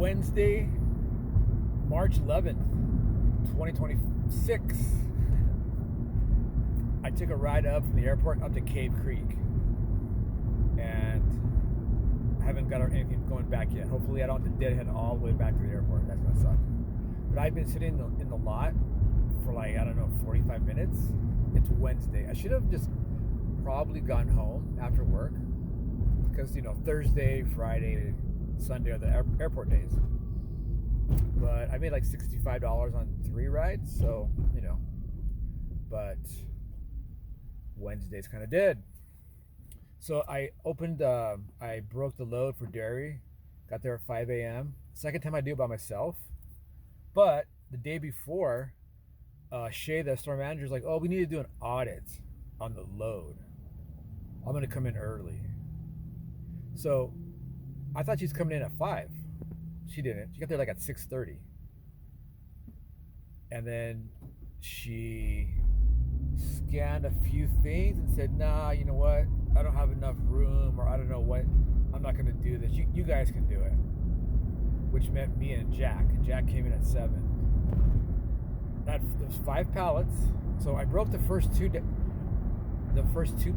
Wednesday, March 11th, 2026. I took a ride up from the airport up to Cave Creek, and I haven't got anything going back yet. Hopefully I don't have to deadhead all the way back to the airport. That's gonna suck. But I've been sitting in the lot for 45 minutes. It's Wednesday. I should have just probably gone home after work, because Thursday, Friday, Sunday are the airport days. But I made like $65 on 3 rides, so but Wednesday's kind of dead. So I broke the load for dairy, got there at 5 a.m. Second time I do it by myself. But the day before, Shay, the store manager, is like, oh, we need to do an audit on the load. I'm going to come in early. So I thought she's coming in at 5. She didn't. She got there like at 6:30. And then she scanned a few things and said, nah, you know what? I don't have enough room, or I don't know what. I'm not going to do this. You guys can do it. Which meant me and Jack. And Jack came in at 7. It was 5 pallets. So I broke the first two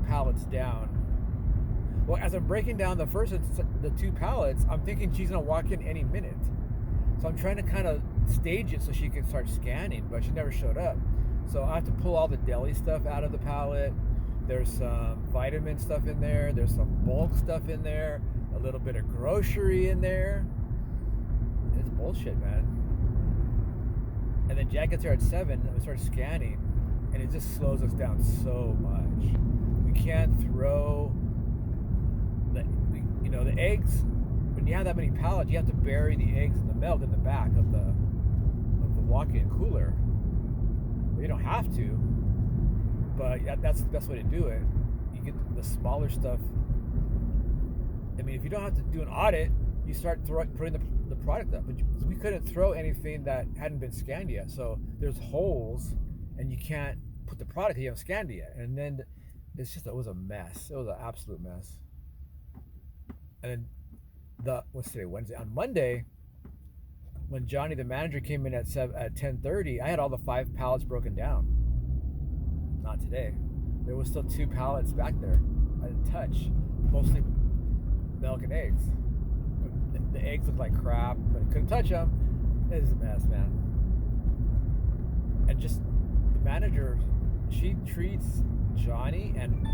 pallets down. Well, as I'm breaking down the 2 pallets, I'm thinking she's gonna walk in any minute. So I'm trying to kind of stage it so she can start scanning, but she never showed up. So I have to pull all the deli stuff out of the pallet. There's some vitamin stuff in there. There's some bulk stuff in there. A little bit of grocery in there. It's bullshit, man. And then Jack gets there at 7, and we start scanning, and it just slows us down so much. We can't throw the eggs. When you have that many pallets, you have to bury the eggs and the milk in the back of the walk-in cooler. Well, you don't have to, but that's the best way to do it. You get the smaller stuff. I mean, if you don't have to do an audit, you start putting the product up. But we couldn't throw anything that hadn't been scanned yet. So there's holes, and you can't put the product that you haven't scanned it yet. And then it was a mess. It was an absolute mess. And then what's today? Wednesday. On Monday, when Johnny, the manager, came in at 10:30, I had all the 5 pallets broken down. Not today. There was still 2 pallets back there I didn't touch. Mostly milk and eggs. The eggs looked like crap, but I couldn't touch them. It was a mess, man. And just the manager, she treats Johnny and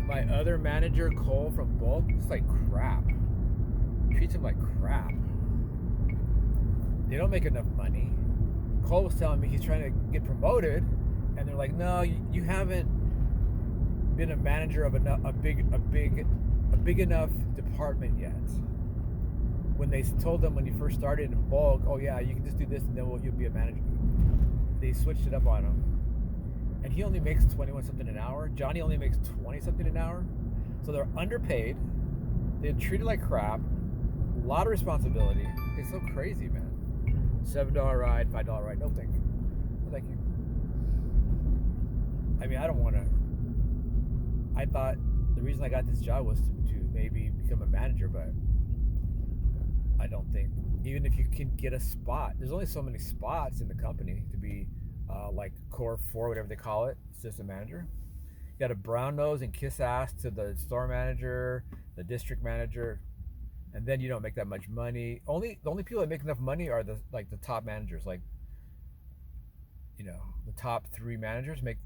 my other manager, Cole, from bulk, just like crap. Treats him like crap. They don't make enough money. Cole was telling me he's trying to get promoted, and they're like, no, you haven't been a manager of a big enough department yet. When they told them when you first started in bulk, oh yeah, you can just do this and then you'll be a manager. They switched it up on him. And he only makes 21 something an hour. Johnny only makes 20 something an hour. So they're underpaid. They're treated like crap. A lot of responsibility. It's so crazy, man. $7 ride, $5 ride. No thank you. No thank you. I mean, I don't want to. I thought the reason I got this job was to maybe become a manager, but I don't think, even if you can get a spot, there's only so many spots in the company to be like core 4, whatever they call it, assistant manager. You got to brown nose and kiss ass to the store manager, the district manager, and then you don't make that much money. The only people that make enough money are the top managers. Like, the top 3 managers make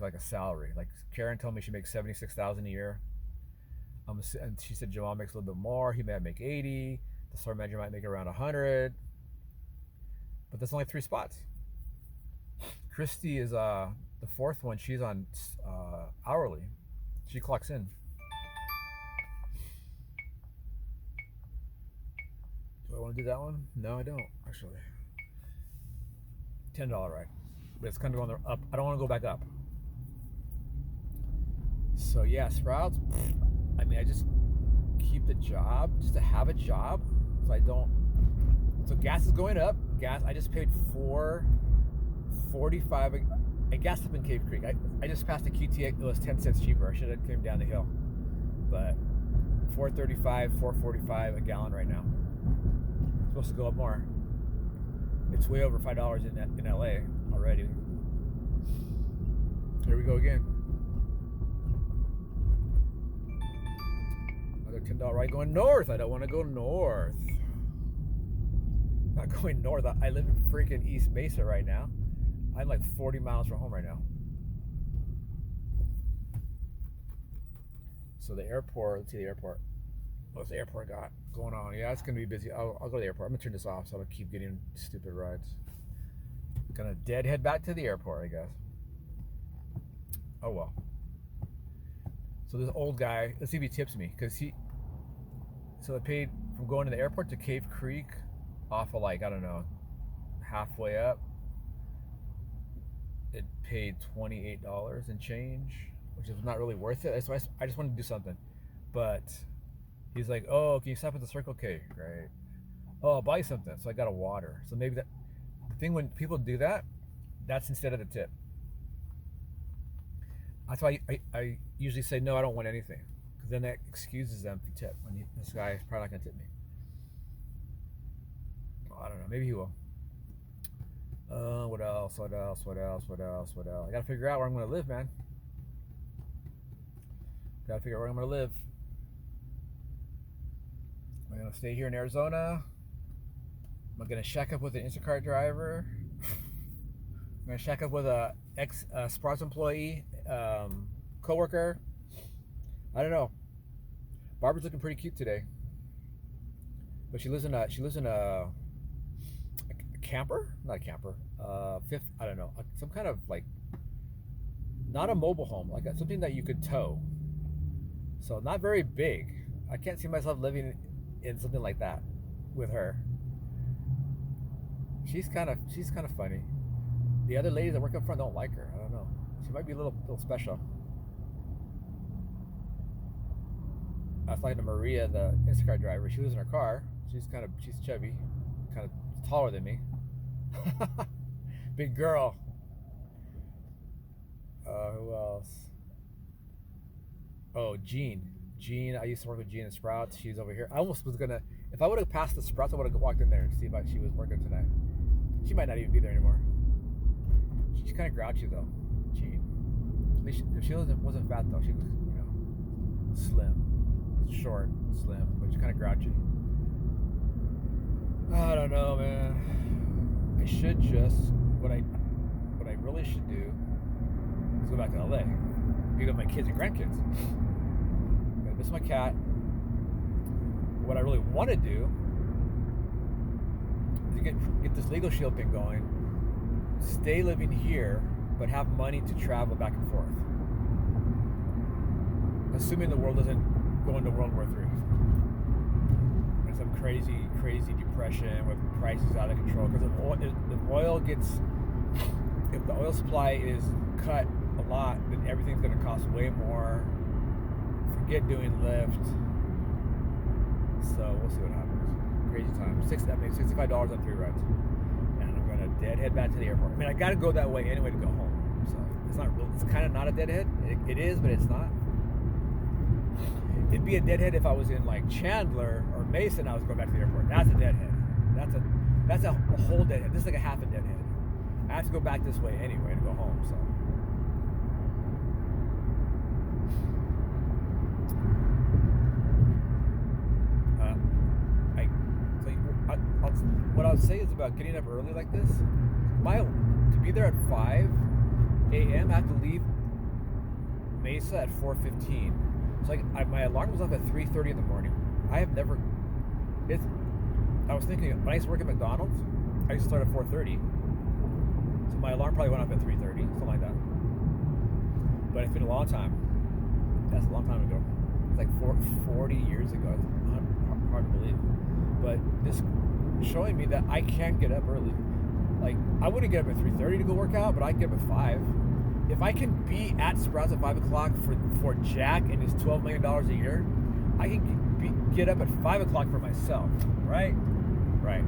like a salary. Like Karen told me she makes $76,000 a year. And she said Jamal makes a little bit more. He might make 80. The store manager might make around 100. But that's only 3 spots. Christy is the 4th one. She's on hourly. She clocks in. Do I want to do that one? No, I don't, actually. $10 ride. But it's kind of on the up. I don't want to go back up. So yeah, Sprouts. I mean, I just keep the job just to have a job. So I don't. So gas is going up. Gas. I just paid $4.45. I gassed up in Cave Creek. I just passed a QT. It was 10 cents cheaper. I should have came down the hill. But $4.35, $4.45 a gallon right now. supposed to go up more. It's way over $5 in LA already. Here we go again. Another $10 ride going north. I don't want to go north. Not going north. I live in freaking East Mesa right now. I'm like 40 miles from home right now. So the airport, let's see the airport. What's the airport got going on? Yeah, it's gonna be busy. I'll go to the airport. I'm gonna turn this off so I don't keep getting stupid rides. Gonna deadhead back to the airport, I guess. Oh well. So this old guy, let's see if he tips me, so I paid from going to the airport to Cave Creek off of like, I don't know, halfway up. It paid $28 and change, which is not really worth it. So I just wanted to do something, but he's like, oh, can you stop at the Circle K? Great. Oh, I'll buy you something. So I got a water. So maybe the thing when people do that, that's instead of the tip. That's why I usually say, no, I don't want anything. Because then that excuses them for tip. This guy is probably not going to tip me. Well, I don't know. Maybe he will. What else? I got to figure out where I'm going to live, man. Got to figure out where I'm going to live. Am I going to stay here in Arizona? Am I going to shack up with an Instacart driver? I'm going to shack up with a ex-Sprouts employee, co-worker. I don't know. Barbara's looking pretty cute today, but she lives in a camper, not a camper. I don't know, some kind of like not a mobile home, like something that you could tow. So not very big. I can't see myself living in something like that with her. She's kind of funny. The other ladies that work up front don't like her. I don't know. She might be a little special. I was talking to Maria, the Instacart driver. She lives in her car. She's chubby, kind of taller than me. Big girl. Who else? Oh, Jean. I used to work with Jean at Sprouts. She's over here. I almost was gonna, if I would have passed the Sprouts, I would have walked in there and see if she was working tonight. She might not even be there anymore. She's kind of grouchy though, Jean. At least she wasn't fat though. She was, slim, short, slim, but she's kind of grouchy. I don't know, man. I should just what I really should do is go back to LA, pick up my kids and grandkids. I'm gonna miss my cat. What I really want to do is get this Legal Shield thing going. Stay living here, but have money to travel back and forth. Assuming the world doesn't go into World War III. And some crazy depression with prices out of control. Because if the oil supply is cut a lot, then everything's going to cost way more. Forget doing Lyft. So we'll see what happens. Crazy time. $65 on 3 rides. Deadhead back to the airport. I mean, I gotta go that way anyway to go home. So it's not real. It's kind of not a deadhead. It is, but it's not. It'd be a deadhead if I was in like Chandler or Mesa and I was going back to the airport. That's a deadhead. That's a whole deadhead. This is like a half a deadhead. I have to go back this way anyway to go home. So. What I would say is about getting up early like this. To be there at 5 a.m. I have to leave Mesa at 4:15. So my alarm was up at 3:30 in the morning. I was thinking when I used to work at McDonald's, I used to start at 4:30. So my alarm probably went up at 3:30, something like that. But it's been a long time. That's a long time ago. It's like 40 years ago. It's hard to believe. But this showing me that I can get up early. Like, I wouldn't get up at 3:30 to go work out, but I get up at 5. If I can be at Sprouts at 5 o'clock for Jack and his $12 million a year, I can get up at 5 o'clock for myself, right? Right.